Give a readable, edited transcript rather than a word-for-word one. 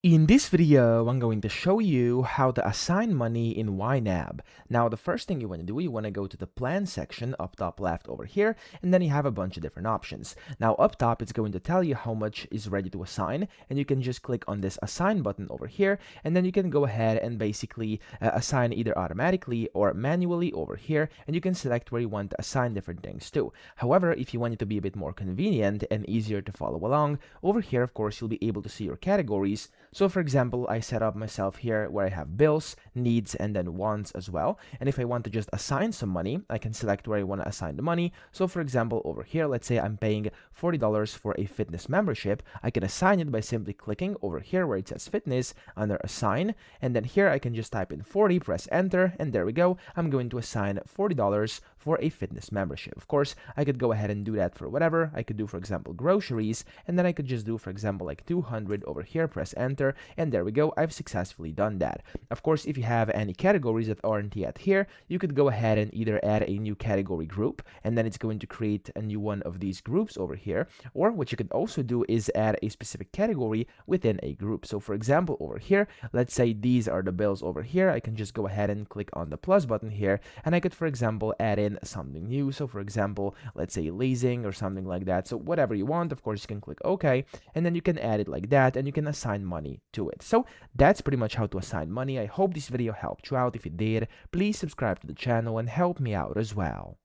In this video, I'm going to show you how to assign money in YNAB. Now, the first thing you want to do, you want to go to the plan section up top left over here, and then you have a bunch of different options. Now, up top, it's going to tell you how much is ready to assign, and you can just click on this assign button over here, and then you can go ahead and basically assign either automatically or manually over here, and you can select where you want to assign different things to. However, if you want it to be a bit more convenient and easier to follow along, over here, of course, you'll be able to see your categories. So for example, I set up myself here where I have bills, needs, and then wants as well. And if I want to just assign some money, I can select where I want to assign the money. So for example, over here, let's say I'm paying $40 for a fitness membership. I can assign it by simply clicking over here where it says fitness under assign. And then here I can just type in 40, press enter, and there we go. I'm going to assign $40 for a fitness membership. Of course, I could go ahead and do that for whatever. I could do, for example, groceries, and then I could just do, for example, like 200 over here, press enter, and there we go. I've successfully done that. Of course, if you have any categories that aren't yet here, you could go ahead and either add a new category group, and then it's going to create a new one of these groups over here. Or what you could also do is add a specific category within a group. So for example, over here, let's say these are the bills over here. I can just go ahead and click on the plus button here, and I could, for example, add in something new. So for example, let's say leasing or something like that. So whatever you want, of course, you can click OK, and then you can add it like that, and you can assign money to it. So that's pretty much how to assign money. I hope this video helped you out. If it did, please subscribe to the channel and help me out as well.